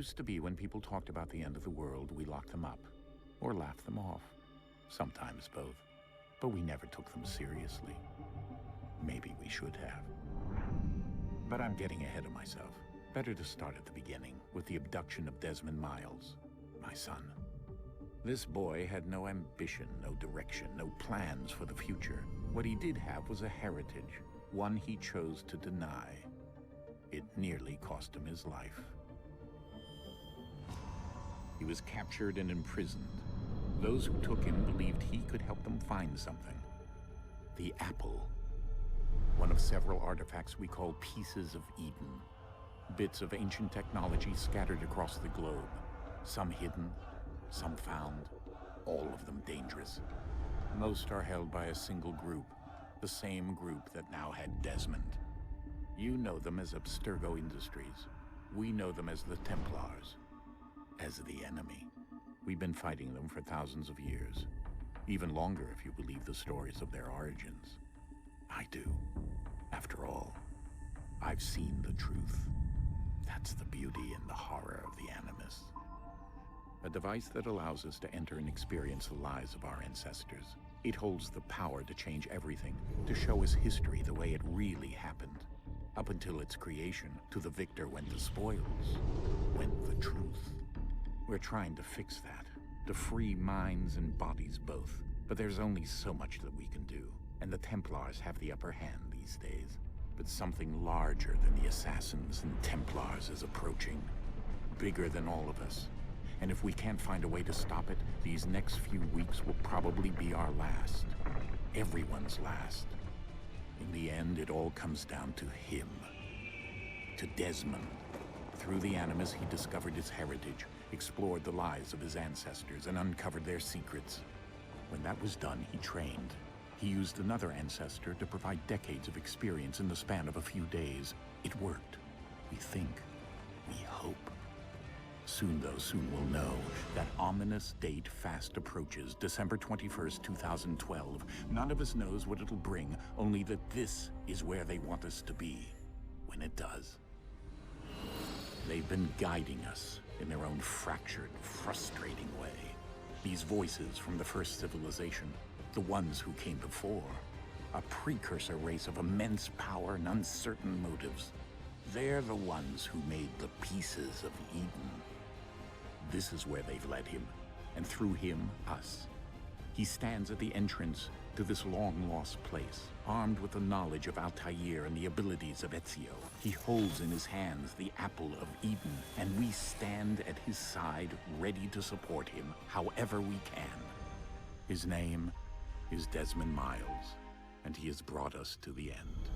used to be when people talked about the end of the world, we locked them up. Or laughed them off. Sometimes both. But we never took them seriously. Maybe we should have. But I'm getting ahead of myself. Better to start at the beginning, with the abduction of Desmond Miles, my son. This boy had no ambition, no direction, no plans for the future. What he did have was a heritage, one he chose to deny. It nearly cost him his life. He was captured and imprisoned. Those who took him believed he could help them find something. The apple. One of several artifacts we call pieces of Eden. Bits of ancient technology scattered across the globe. Some hidden, some found, all of them dangerous. Most are held by a single group, the same group that now had Desmond. You know them as Abstergo Industries. We know them as the Templars, as the enemy. We've been fighting them for thousands of years, even longer if you believe the stories of their origins. I do. After all, I've seen the truth. That's the beauty and the horror of the Animus. A device that allows us to enter and experience the lives of our ancestors. It holds the power to change everything, to show us history the way it really happened. Up until its creation, to the victor went the spoils, went the truth. We're trying to fix that, to free minds and bodies both. But there's only so much that we can do, and the Templars have the upper hand these days. But something larger than the Assassins and Templars is approaching, bigger than all of us. And if we can't find a way to stop it, these next few weeks will probably be our last. Everyone's last. In the end, it all comes down to him. To Desmond. Through the Animus, he discovered his heritage, explored the lives of his ancestors, and uncovered their secrets. When that was done, he trained. He used another ancestor to provide decades of experience in the span of a few days. It worked. We think. We hope. Soon we'll know. That ominous date fast approaches, December 21st, 2012. None of us knows what it'll bring, only that this is where they want us to be, when it does. They've been guiding us in their own fractured, frustrating way. These voices from the first civilization, the ones who came before, a precursor race of immense power and uncertain motives. They're the ones who made the pieces of Eden. This is where they've led him, and through him, us. He stands at the entrance to this long-lost place, armed with the knowledge of Altair and the abilities of Ezio. He holds in his hands the apple of Eden, and we stand at his side, ready to support him however we can. His name is Desmond Miles, and he has brought us to the end.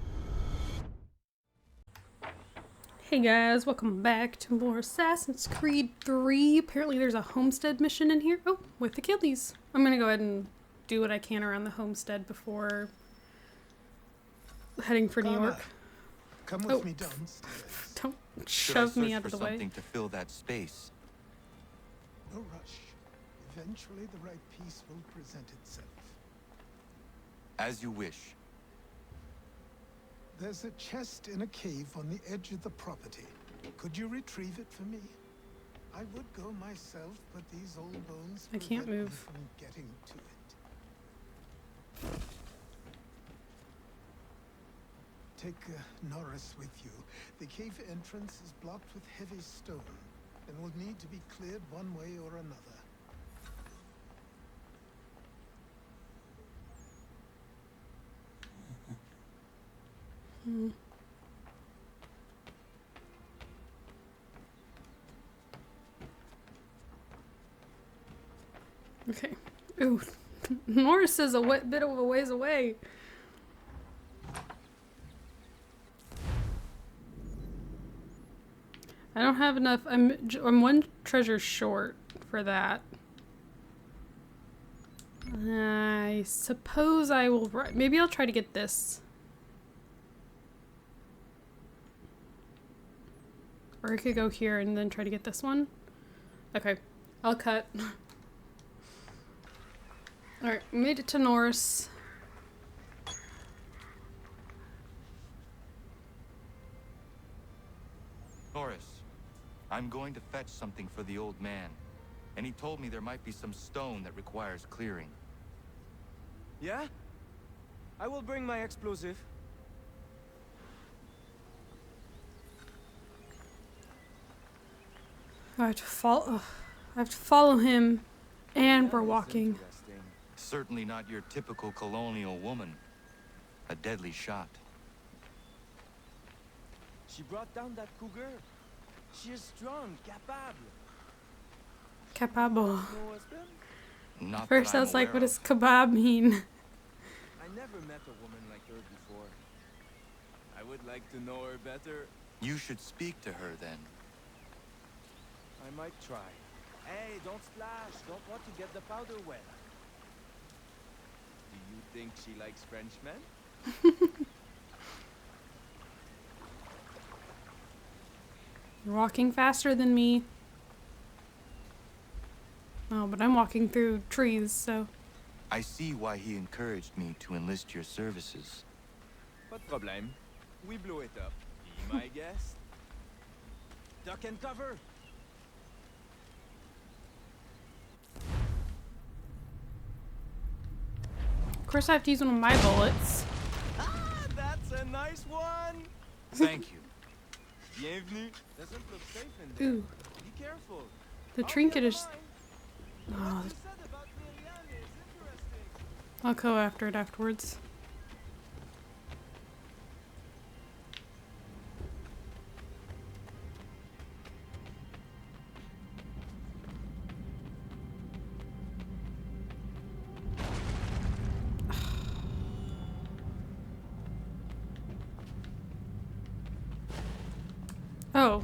Hey guys, welcome back to more Assassin's Creed 3. Apparently there's a homestead mission in here. Oh, with the Killies. I'm gonna go ahead and do what I can around the homestead before heading for New York. Come with me downstairs. Don't shove me out of the way. Something to fill that space. No rush. Eventually the right piece will present itself. As you wish. There's a chest in a cave on the edge of the property. Could you retrieve it for me? I would go myself, but these old bones I can't prevent me move. from getting to it. Take Norris with you. The cave entrance is blocked with heavy stone and will need to be cleared one way or another. Okay. Ooh, Norris is a bit of a ways away. I don't have enough. I'm one treasure short for that. I suppose I will. Maybe I'll try to get this. Or I could go here and then try to get this one. Okay, I'll cut. Alright, made it to Norris. Norris, I'm going to fetch something for the old man, and he told me there might be some stone that requires clearing. Yeah? I will bring my explosive. I have to follow. I have to follow him, and we're That is walking. interesting. Certainly not your typical colonial woman. A deadly shot. She brought down that cougar. She is strong, capable. Capable. No husband? Not First, that I I'm was like, aware what does of. kebab mean? I never met a woman like her before. I would like to know her better. You should speak to her then. I might try. Hey, don't splash. Don't want to get the powder wet. Do you think she likes Frenchmen? You're walking faster than me. Oh, but I'm walking through trees, so. I see why he encouraged me to enlist your services. Pas de problème. We blew it up. Be my guest. Duck and cover. Of course, I have to use one of my bullets. Ah, that's a nice one. Thank you. Bienvenue. Doesn't look safe in there. Ooh, Be careful. the Oh, trinket never is. mind. Oh, What you said about Miriam is interesting. I'll go after it afterwards. Oh.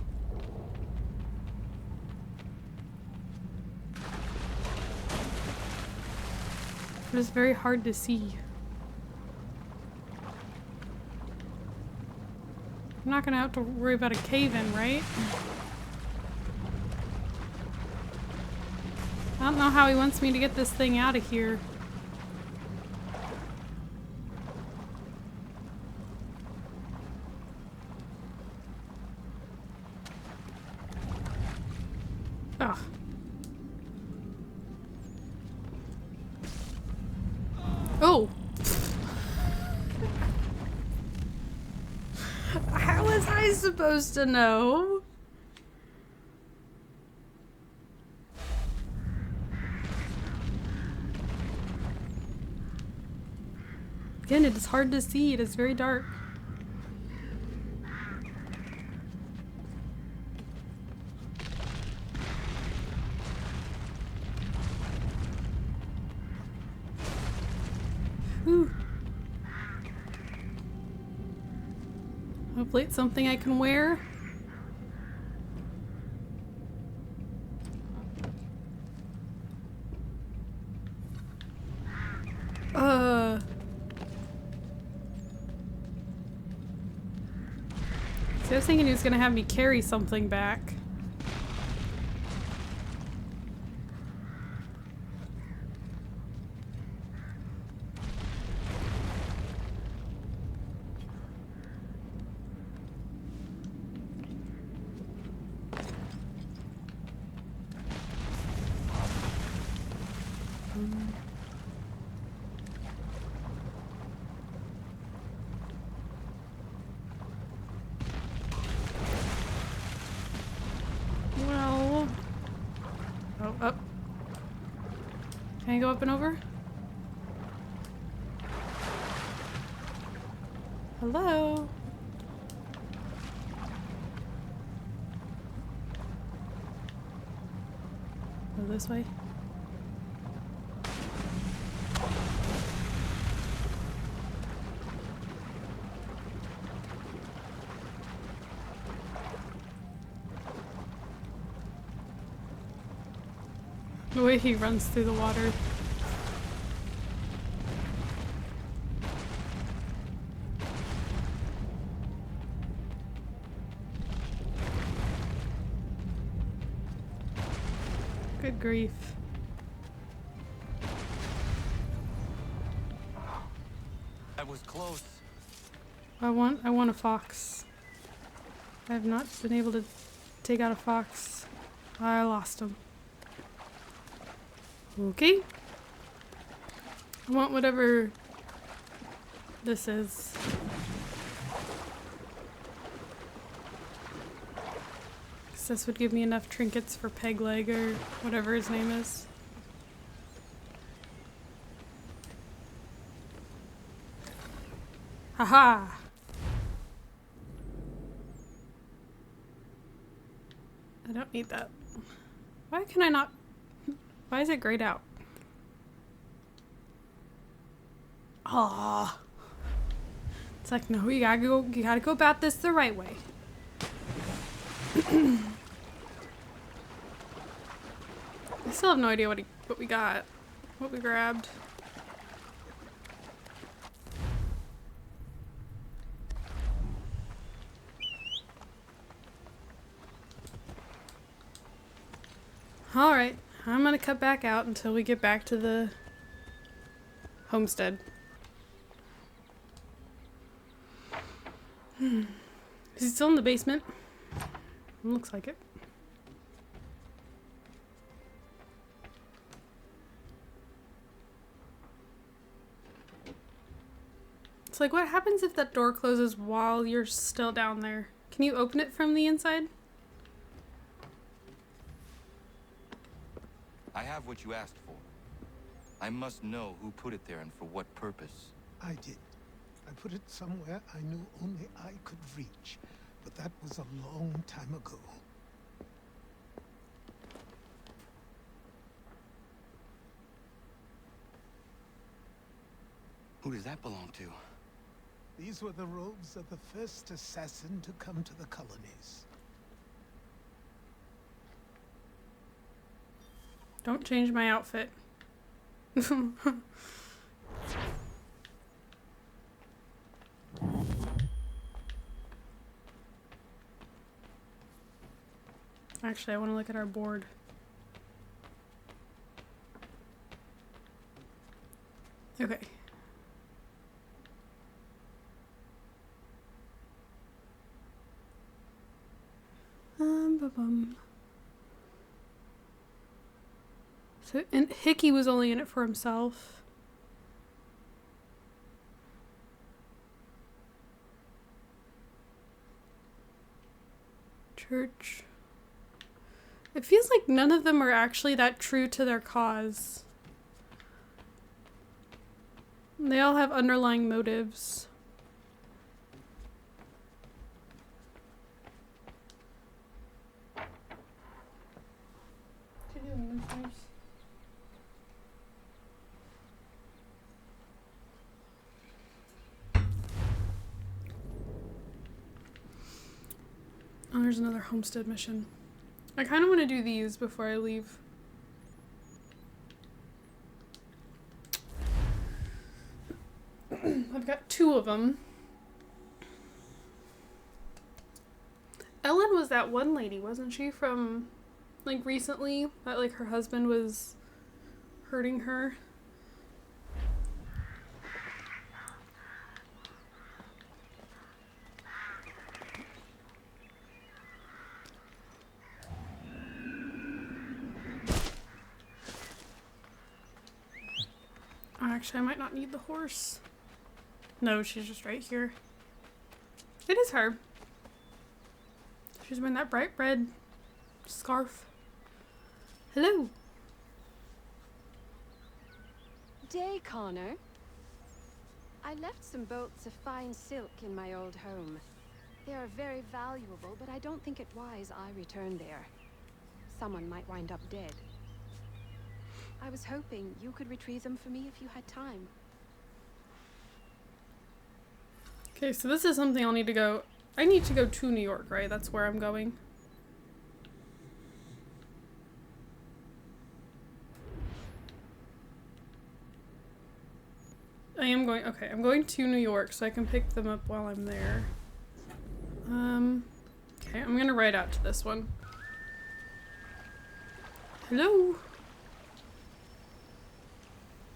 It is very hard to see. I'm not gonna have to worry about a cave-in, right? I don't know how he wants me to get this thing out of here. Ugh. Oh! How was I supposed to know? Again, it is hard to see. It is very dark. Whew. Hopefully it's something I can wear. See, I was thinking he was gonna have me carry something back. Well... Oh, up. Can I go up and over? Hello? Go this way? The way he runs through the water. Good grief. That was close. I want a fox. I have not been able to take out a fox. I lost him. Okay. I want whatever this is. Guess this would give me enough trinkets for Peg Leg or whatever his name is. Haha! I don't need that. Why can I not? Why is it grayed out? Ah, it's like, no, you gotta go about this the right way. I still have no idea what we got, what we grabbed. Alright, I'm gonna cut back out until we get back to the homestead. Is he still in the basement? Looks like it. It's like, what happens if that door closes while you're still down there? Can you open it from the inside? I have what you asked for. I must know who put it there and for what purpose. I did. I put it somewhere I knew only I could reach, but that was a long time ago. Who does that belong to? These were the robes of the first assassin to come to the colonies. Don't change my outfit. Actually, I want to look at our board. Okay. Ba-bum. So, and Hickey was only in it for himself. Church. It feels like none of them are actually that true to their cause. They all have underlying motives. Oh, there's another homestead mission. I kind of want to do these before I leave. I've got 2 of them. Ellen was that one lady, wasn't she, from, like, recently? That, like, her husband was hurting her? Oh, actually, I might not need the horse. No, she's just right here. It is her. She's wearing that bright red scarf. Hello. Day, Connor. I left some bolts of fine silk in my old home. They are very valuable, but I don't think it wise I return there. Someone might wind up dead. I was hoping you could retrieve them for me if you had time. Okay, so this is something I'll need to go... I need to go to New York, right? That's where I'm going. I am going... Okay, I'm going to New York so I can pick them up while I'm there. Okay, I'm gonna write out to this one. Hello?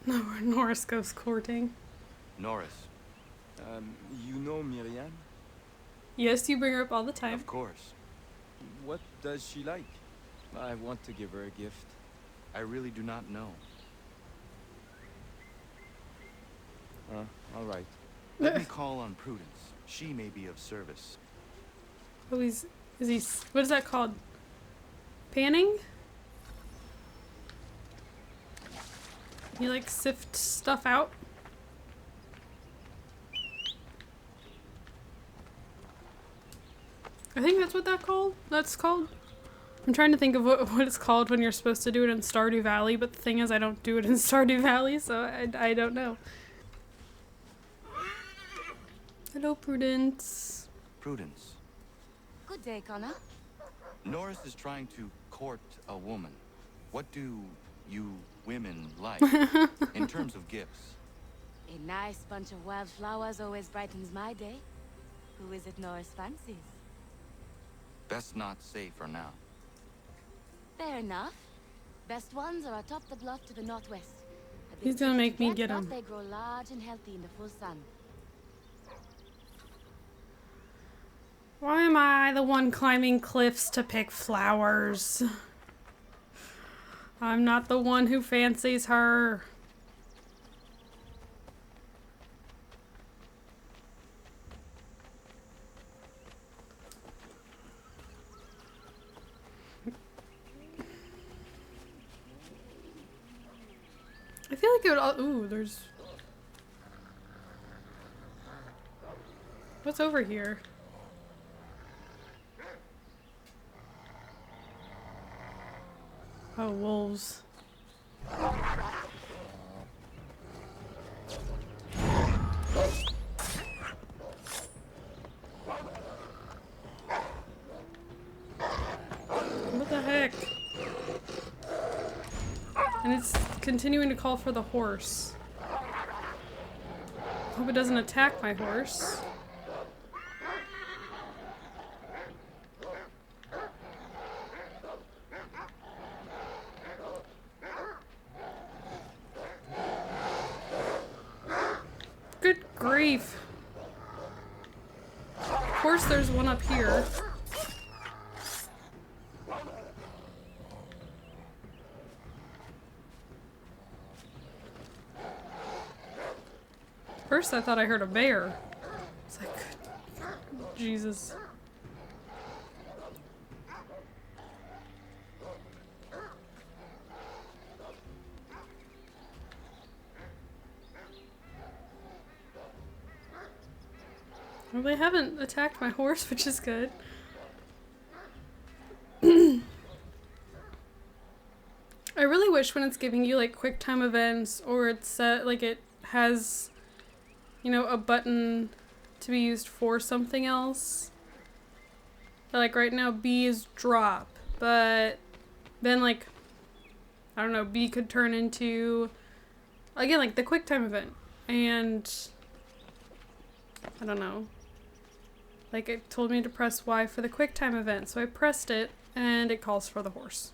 No, where Norris goes courting. Norris. You know Miriam? Yes, you bring her up all the time. Of course. What does she like? I want to give her a gift. I really do not know. All right. Let me call on Prudence. She may be of service. Oh, what is that called? Panning? You like sift stuff out? I think that's what that's called. I'm trying to think of what it's called when you're supposed to do it in Stardew Valley, but the thing is I don't do it in Stardew Valley, so I don't know. Hello, Prudence. Prudence. Good day, Connor. Norris is trying to court a woman. What do you women like in terms of gifts? A nice bunch of wildflowers always brightens my day. Who is it Norris fancies? Best not say for now. Fair enough. Best ones are atop the bluff to the northwest. A bit He's gonna tricky make to me get but 'em. They grow large and healthy in the full sun. Why am I the one climbing cliffs to pick flowers? I'm not the one who fancies her. I feel like it would all— ooh, there's— what's over here? Oh, wolves. What the heck? And it's continuing to call for the horse. Hope it doesn't attack my horse. Good grief. Of course there's one up here. First I thought I heard a bear. It's like, Jesus. Well, they haven't attacked my horse, which is good. I really wish when it's giving you like quick time events, or it's set like it has, you know, a button to be used for something else. Like right now B is drop, but then like, I don't know, B could turn into, again, like the quick time event, and I don't know. Like it told me to press Y for the quick time event, so I pressed it and it calls for the horse.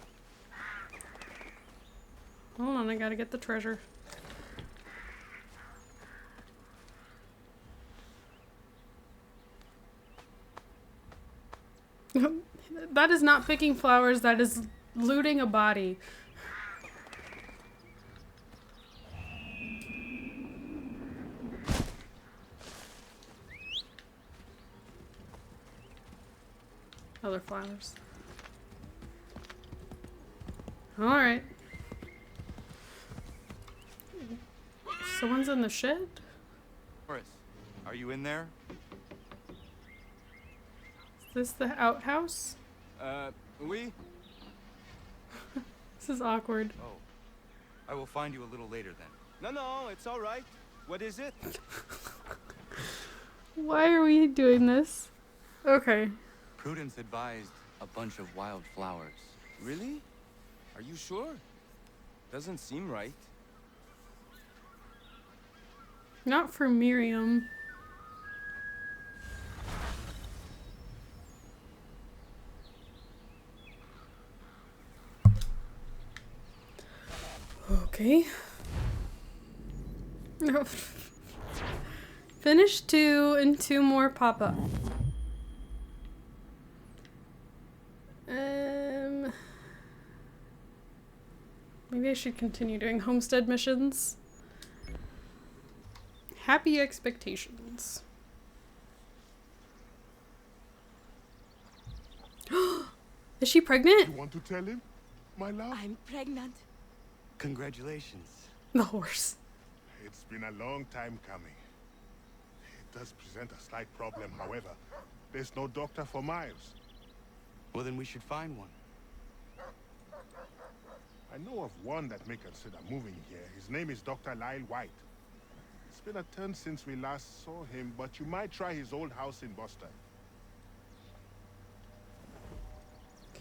Hold on, I gotta get the treasure. That is not picking flowers, that is looting a body. Other flowers. Alright. Someone's in the shed? Norris, are you in there? Is this the outhouse? Oui? This is awkward. Oh. I will find you a little later then. No, it's all right. What is it? Why are we doing this? Okay. Prudence advised a bunch of wildflowers. Really? Are you sure? Doesn't seem right. Not for Miriam. Okay. Finish 2 and 2 more pop up. Maybe I should continue doing homestead missions. Happy expectations. Is she pregnant? You want to tell him, my love? I'm pregnant. Congratulations. The horse. It's been a long time coming. It does present a slight problem, however. There's no doctor for Miles. Well, then we should find one. I know of one that may consider moving here. His name is Dr. Lyle White. It's been a turn since we last saw him, but you might try his old house in Boston.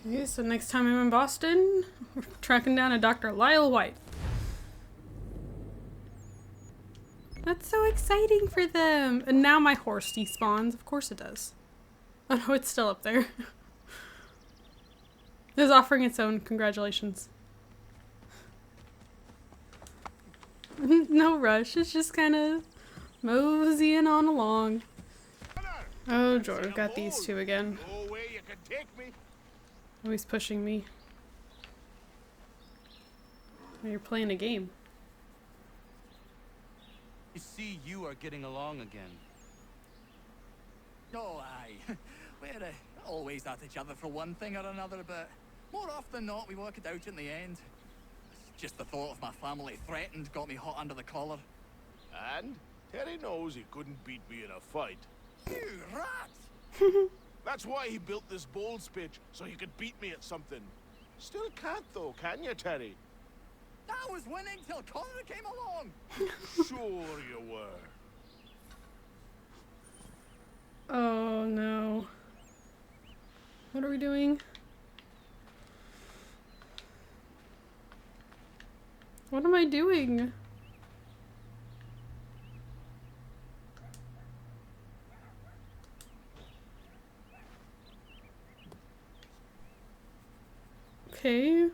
Okay, so next time I'm in Boston, we're tracking down a Dr. Lyle White. That's so exciting for them. And now my horse despawns. Of course it does. Oh no, it's still up there. It's offering its own congratulations. No rush. It's just kind of moseying on along. Oh, joy. We've got these two again. No way you can take me. Oh, he's pushing me. Oh, you're playing a game. You see, you are getting along again. Oh, aye. We're always at each other for one thing or another, but more often than not, we work it out in the end. Just the thought of my family threatened got me hot under the collar. And Terry knows he couldn't beat me in a fight. You rat! That's why he built this bold pitch, so he could beat me at something. Still can't though, can you, Terry? I was winning till Connor came along! Sure you were. Oh no. What are we doing? What am I doing? Okay.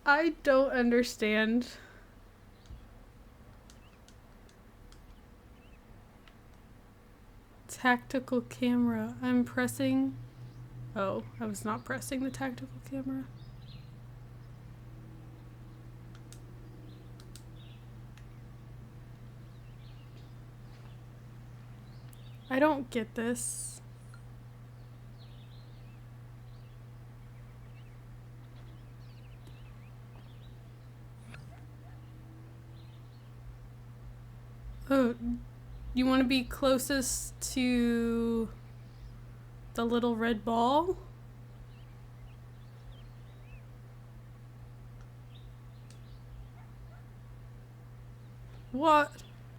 I don't understand. Tactical camera. I'm pressing. Oh, I was not pressing the tactical camera. I don't get this. Oh, you want to be closest to the little red ball? What?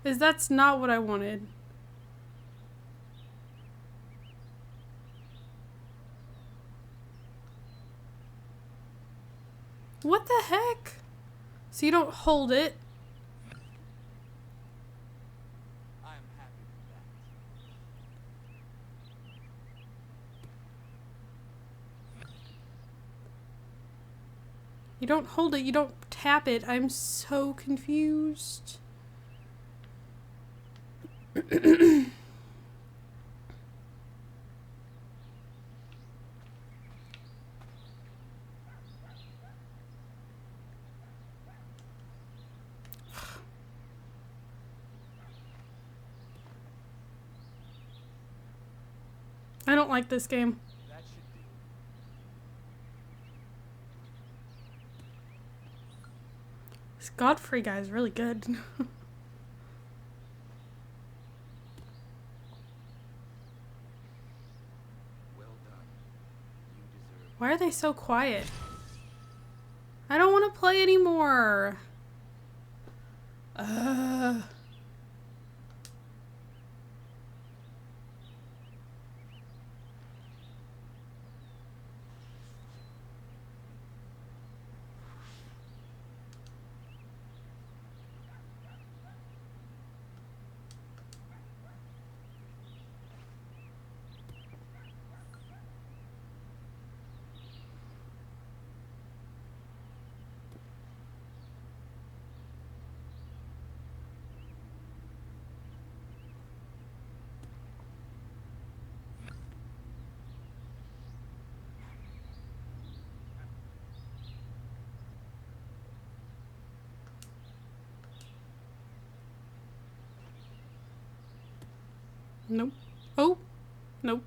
That's not what I wanted. What the heck? So you don't hold it. I'm happy with that. You don't hold it, you don't tap it. I'm so confused. I don't like this game. That should do. This Godfrey guy is really good. Well done. You deserve. Why are they so quiet? I don't want to play anymore. Nope. Oh, nope.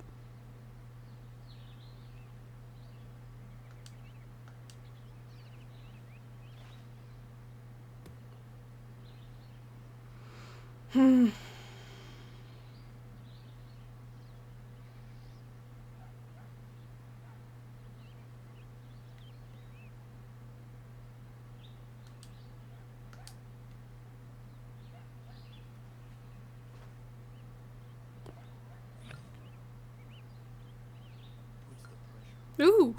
Hmm. Ooh.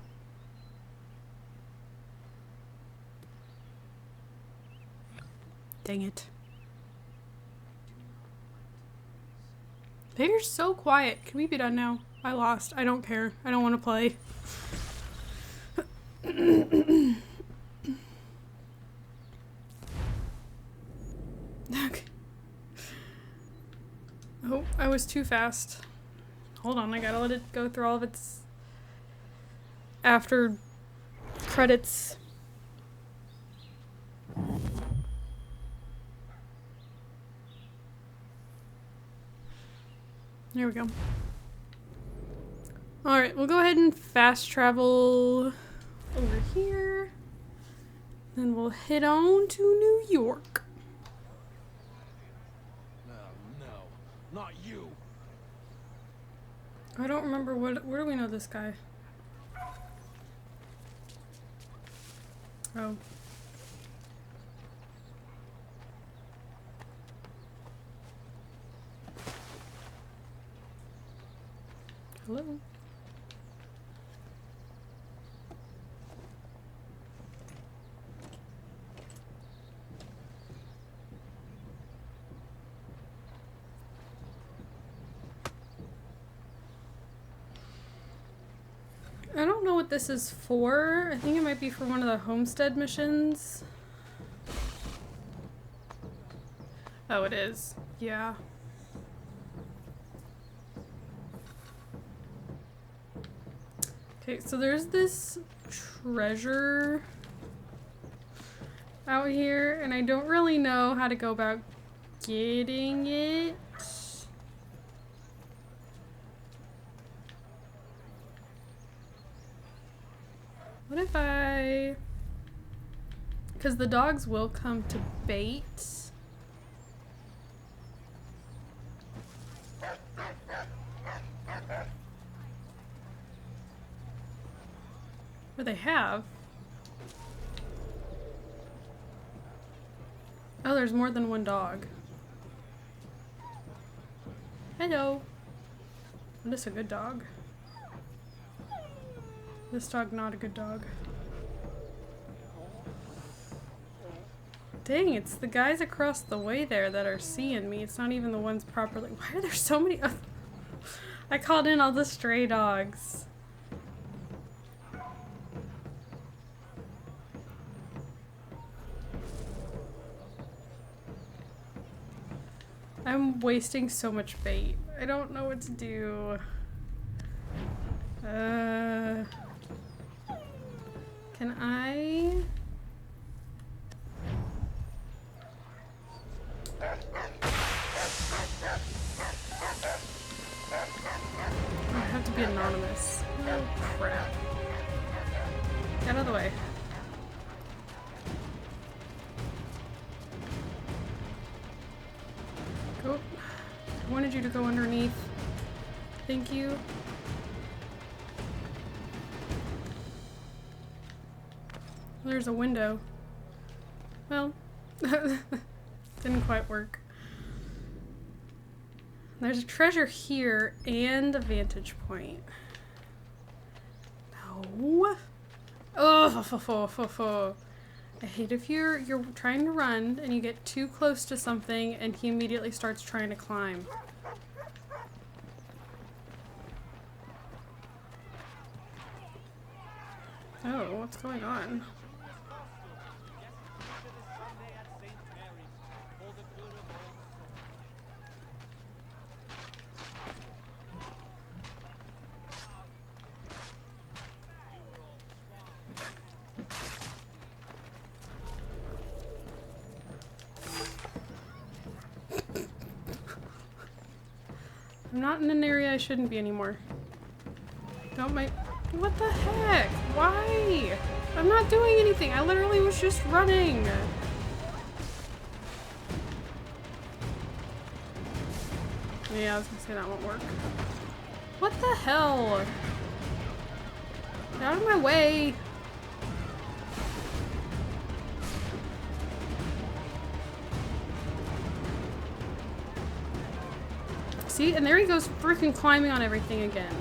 Dang it. They're so quiet. Can we be done now? I lost. I don't care. I don't want to play. Okay. Oh, I was too fast. Hold on, I gotta let it go through all of its after credits. There we go. Alright, we'll go ahead and fast travel over here. Then we'll head on to New York. No, not you. I don't remember where do we know this guy? Oh. Hello? I don't know what this is for. I think it might be for one of the homestead missions. Oh, it is. Yeah. Okay, so there's this treasure out here, and I don't really know how to go about getting it. What if I... Because the dogs will come to bait. Or they have. Oh, there's more than one dog. Hello. What is a good dog? This dog not a good dog. Dang, it's the guys across the way there that are seeing me. It's not even the ones properly. Why are there so many? I called in all the stray dogs. I'm wasting so much bait. I don't know what to do. Can I? I have to be anonymous. Oh crap. Get out of the way. Go. I wanted you to go underneath. Thank you. There's a window. Well, didn't quite work. There's a treasure here and a vantage point. No. Oh, I hate if you're trying to run and you get too close to something and he immediately starts trying to climb. Oh, what's going on? I'm not in an area I shouldn't be anymore. Don't make... What the heck? Why? I'm not doing anything. I literally was just running. Yeah, I was gonna say that won't work. What the hell? Get out of my way. See, and there he goes freaking climbing on everything again.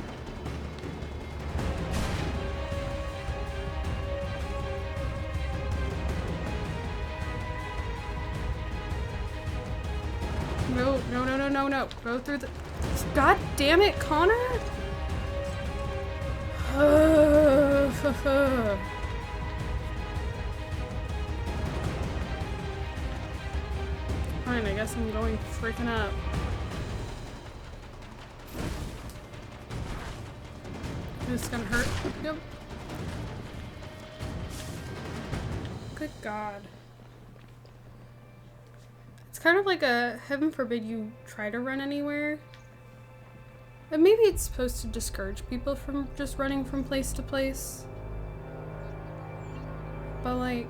No, no, no, no, no, no. Go through the... God damn it, Connor! Fine, I guess I'm going freaking up. This is gonna hurt. Yep. Good God. It's kind of like a heaven forbid you try to run anywhere. And maybe it's supposed to discourage people from just running from place to place. But like...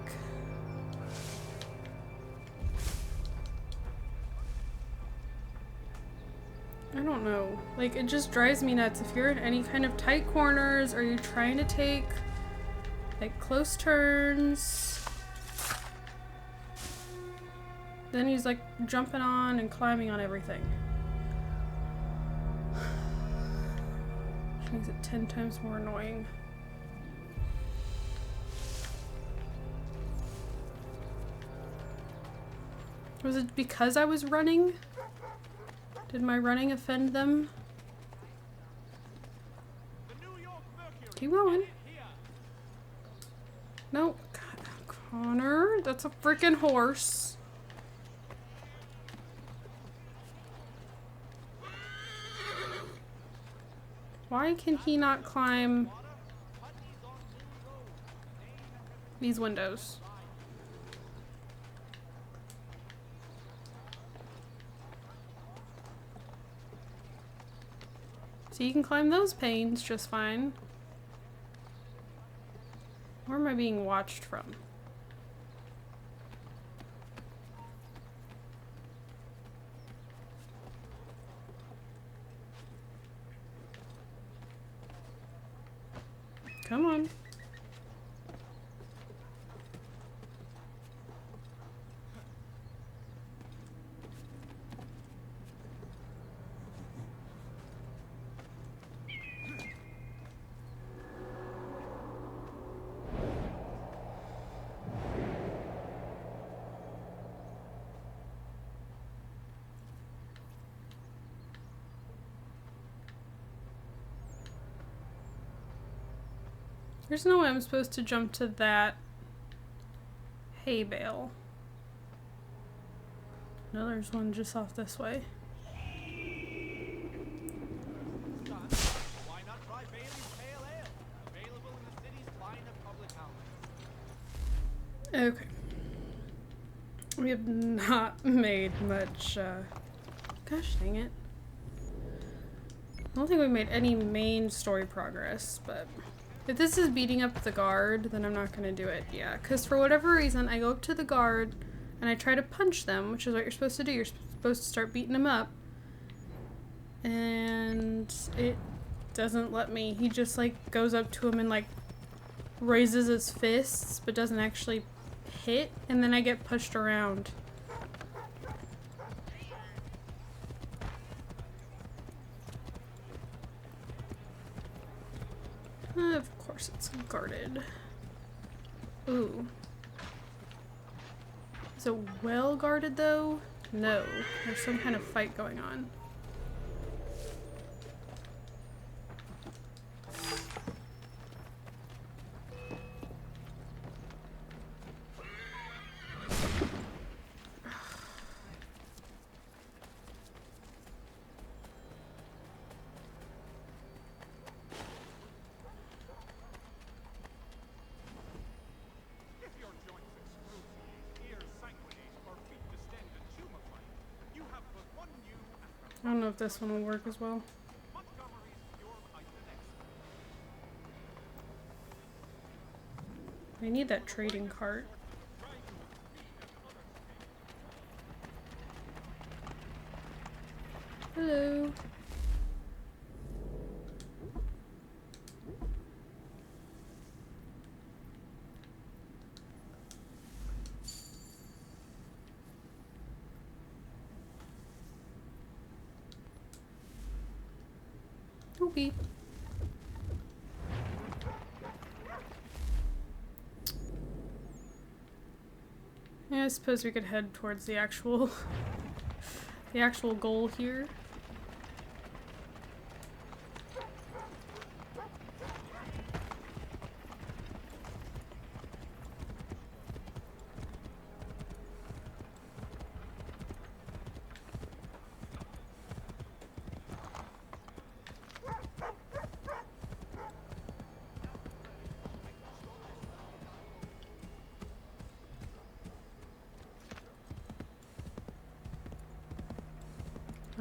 I don't know. Like, it just drives me nuts. If you're in any kind of tight corners or you're trying to take like close turns, then he's like jumping on and climbing on everything. Which makes it 10 times more annoying. Was it because I was running? Did my running offend them? Keep going. No. God, Connor, that's a freaking horse. Why can he not climb these windows? So you can climb those panes just fine. Where am I being watched from? Come on. There's no way I'm supposed to jump to that hay bale. No, there's one just off this way. Why not try Bailey's Pale Ale? Available in the city's line of public houses. Okay. We have not made much, gosh dang it. I don't think we made any main story progress, but if this is beating up the guard, then I'm not gonna do it. Yeah, because for whatever reason, I go up to the guard and I try to punch them, which is what you're supposed to do. You're supposed to start beating them up. And it doesn't let me. He just like goes up to him and like raises his fists, but doesn't actually hit, and then I get pushed around. Of course it's guarded. Ooh. Is it well guarded though? No. There's some kind of fight going on. I don't know if this one will work as well. I need that trading cart. Hello. Oopie. Yeah, I suppose we could head towards the actual goal here.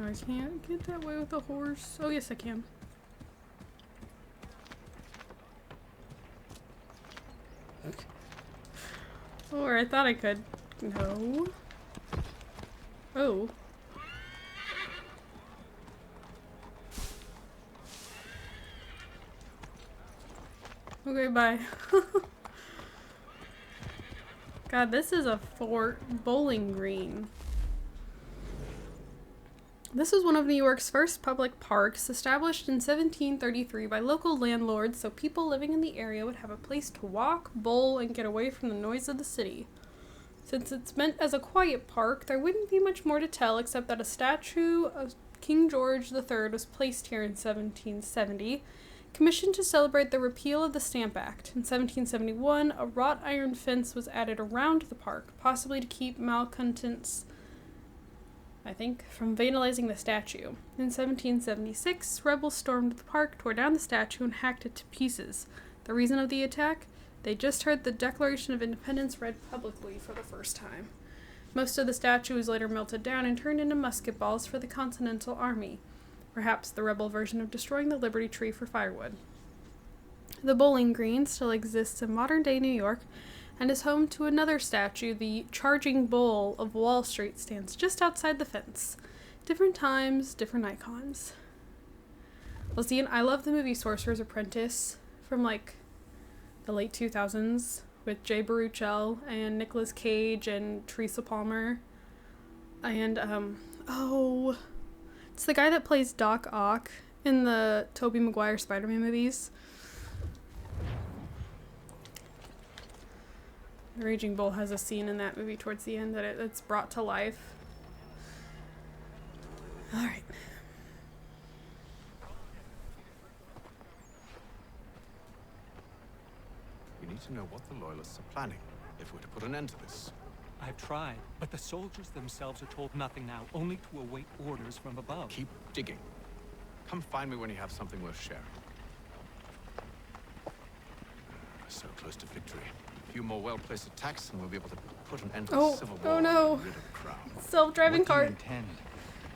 I can't get that way with a horse. Oh, yes, I can. Okay. Or I thought I could. No. Oh. Okay, bye. God, this is a Fort Bowling Green. This was one of New York's first public parks, established in 1733 by local landlords so people living in the area would have a place to walk, bowl, and get away from the noise of the city. Since it's meant as a quiet park, there wouldn't be much more to tell except that a statue of King George III was placed here in 1770, commissioned to celebrate the repeal of the Stamp Act. In 1771, a wrought iron fence was added around the park, possibly to keep malcontents, I think, from vandalizing the statue. In 1776, rebels stormed the park, tore down the statue, and hacked it to pieces. The reason of the attack? They just heard the Declaration of Independence read publicly for the first time. Most of the statue was later melted down and turned into musket balls for the Continental Army, perhaps the rebel version of destroying the Liberty Tree for firewood. The Bowling Green still exists in modern-day New York, and is home to another statue. The Charging Bull of Wall Street stands just outside the fence. Different times, different icons. Well, see, and I love the movie Sorcerer's Apprentice from, like, the late 2000s with Jay Baruchel and Nicolas Cage and Teresa Palmer. And, oh, it's the guy that plays Doc Ock in the Tobey Maguire Spider-Man movies. The Raging Bull has a scene in that movie towards the end that it's brought to life. Alright. We need to know what the Loyalists are planning, if we're to put an end to this. I've tried, but the soldiers themselves are told nothing now, only to await orders from above. Keep digging. Come find me when you have something worth sharing. We're so close to victory. A few more well-placed attacks and we'll be able to put an end to the Civil War. Oh no. And rid of Crown. Self-driving cart. What do you intend?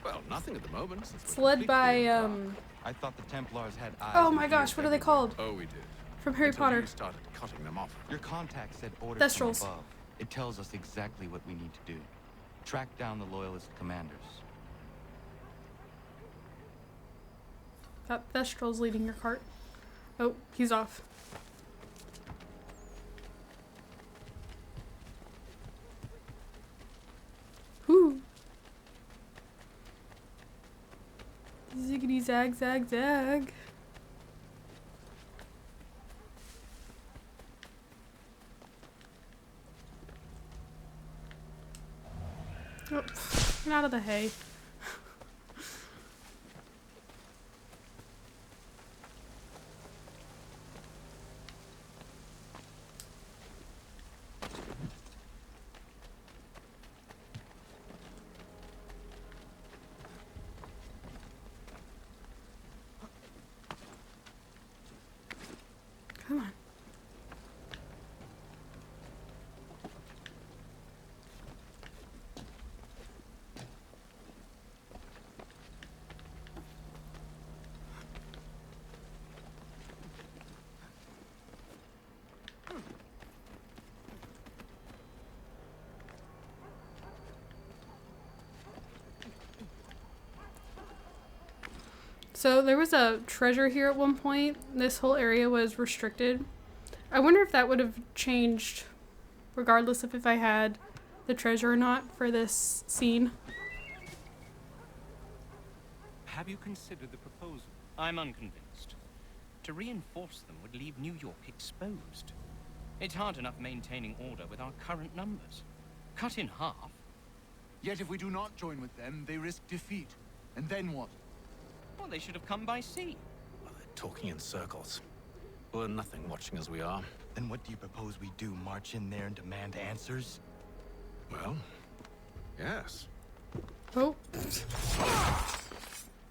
Well, nothing at the moment. Since It's we're led by, completely I thought the Templars had eyes. oh and my gosh, ears what are they everywhere. called? Oh, we did. From Harry Until Potter. you started cutting them off. Your contact said orders Thestrals. from above. It tells us exactly what we need to do. Track down the Loyalist commanders. That Thestral's leading your cart. Oh, he's off. Whoo! Ziggity zag zag zag. Oh, get out of the hay. Come on. So there was a treasure here at one point. This whole area was restricted. I wonder if that would have changed regardless of if I had the treasure or not for this scene. Have you considered the proposal? I'm unconvinced. To reinforce them would leave New York exposed. It's hard enough maintaining order with our current numbers. Cut in half. Yet if we do not join with them, they risk defeat. And then what? Well, they should have come by sea. Well, they're talking in circles. We'll learn nothing watching as we are. Then what do you propose we do? March in there and demand answers? Well, yes. Oh.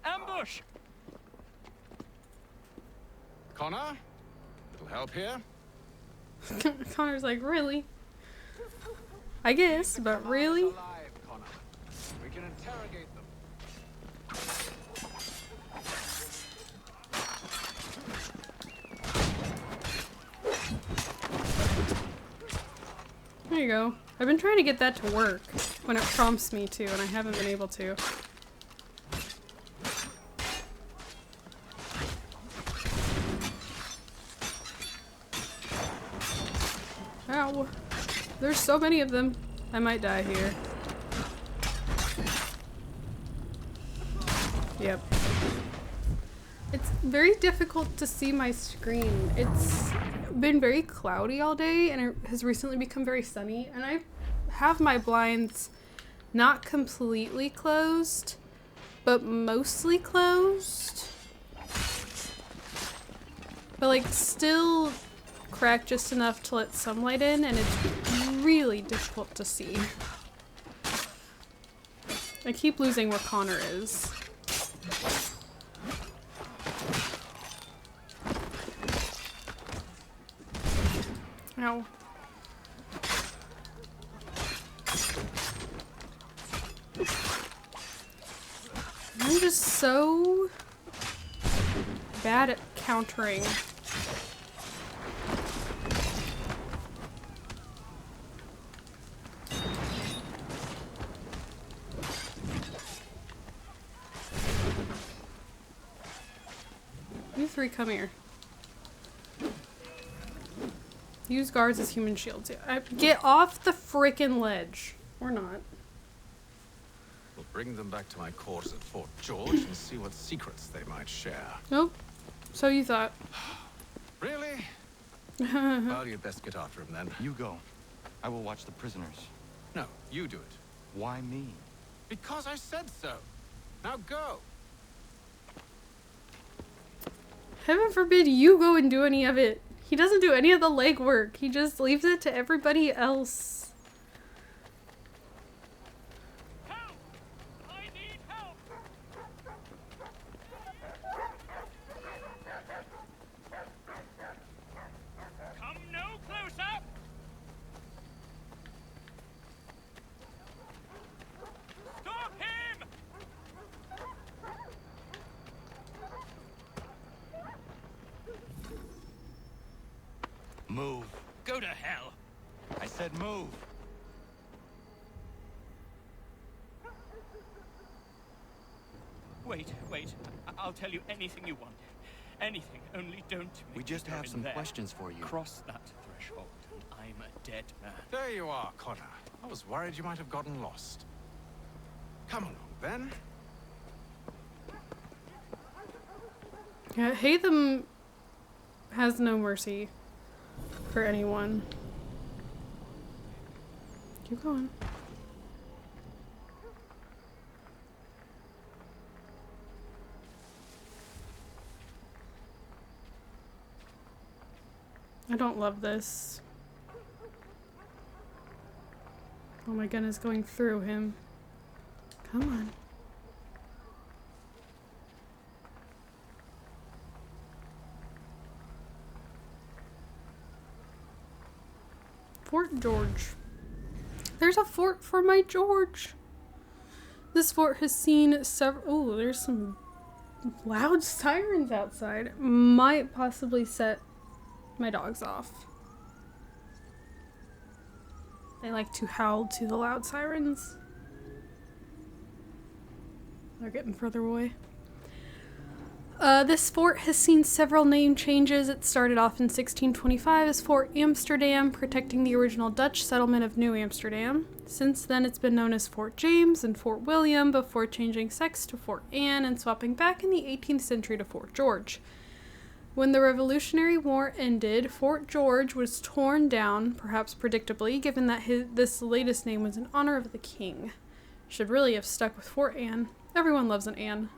Ambush! Connor? Little help here? Connor's like, really? I guess, but really? Alive, Connor. We can interrogate them. There you go. I've been trying to get that to work when it prompts me to, and I haven't been able to. Ow. There's so many of them. I might die here. Yep. It's very difficult to see my screen. It's been very cloudy all day and it has recently become very sunny, and I have my blinds not completely closed, but mostly closed. But like still cracked just enough to let sunlight in, and it's really difficult to see. I keep losing where Connor is. Ow. I'm just so bad at countering. You three, come here. Use guards as human shields. Get off the frickin' ledge. Or not. We'll bring them back to my quarters at Fort George and see what secrets they might share. Nope. So you thought. Really? Well, you'd best get after him then. You go. I will watch the prisoners. No, you do it. Why me? Because I said so. Now go. Heaven forbid you go and do any of it. He doesn't do any of the legwork. He just leaves it to everybody else. Help! I need help! Come no closer! Stop him! Move. Go to hell! I said move. Wait. I'll tell you anything you want. Anything, only don't make We just me go have in some there. questions for you. Cross that threshold, and I'm a dead man. There you are, Connor. I was worried you might have gotten lost. Come along, then. Yeah, Hatham has no mercy for anyone. Keep going. I don't love this. Oh my goodness, going through him. Come on. Fort George. There's a fort for my George. This fort has seen several... Oh, there's some loud sirens outside. Might possibly set my dogs off. They like to howl to the loud sirens. They're getting further away. This fort has seen several name changes. It started off in 1625 as Fort Amsterdam, protecting the original Dutch settlement of New Amsterdam. Since then, it's been known as Fort James and Fort William, before changing sex to Fort Anne and swapping back in the 18th century to Fort George. When the Revolutionary War ended, Fort George was torn down, perhaps predictably, given that this latest name was in honor of the king. Should really have stuck with Fort Anne. Everyone loves an Anne.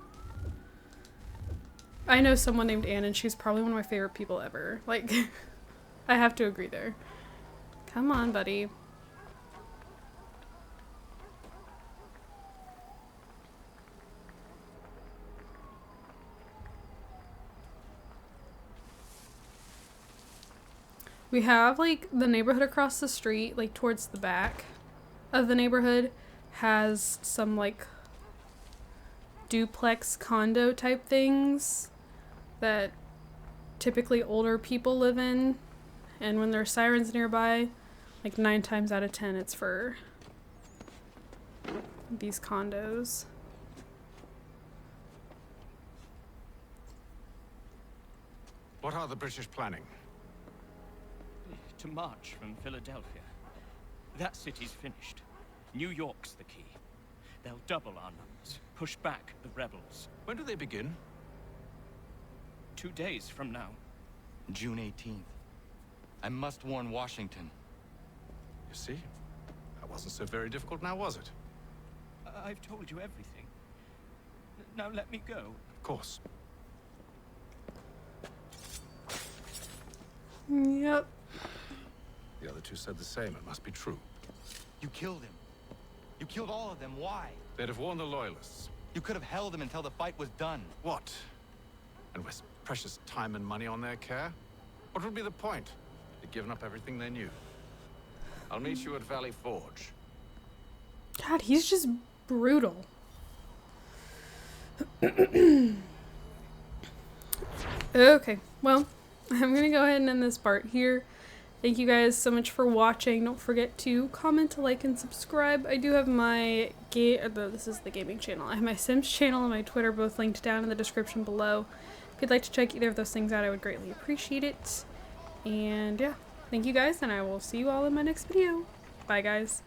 I know someone named Anne, and she's probably one of my favorite people ever. Like, I have to agree there. Come on, buddy. We have, like, the neighborhood across the street, like, towards the back of the neighborhood has some, like, duplex condo type things that typically older people live in. And when there are sirens nearby, like 9 times out of 10, it's for these condos. What are the British planning? To march from Philadelphia. That city's finished. New York's the key. They'll double our numbers, push back the rebels. When do they begin? 2 days from now. June 18th. I must warn Washington. You see? That wasn't so very difficult now, was it? I've told you everything. Now let me go. Of course. Yep. The other two said the same. It must be true. You killed him. You killed all of them. Why? They'd have warned the Loyalists. You could have held him until the fight was done. What? And waste precious time and money on their care? What would be the point? They'd given up everything they knew. I'll meet you at Valley Forge. God, he's just brutal. Okay, well, I'm gonna go ahead and end this part here. Thank you guys so much for watching. Don't forget to comment, like, and subscribe. I do have my this is the gaming channel. I have my Sims channel and my Twitter both linked down in the description below. If you'd like to check either of those things out, I would greatly appreciate it. And yeah, thank you guys, and I will see you all in my next video. Bye, guys.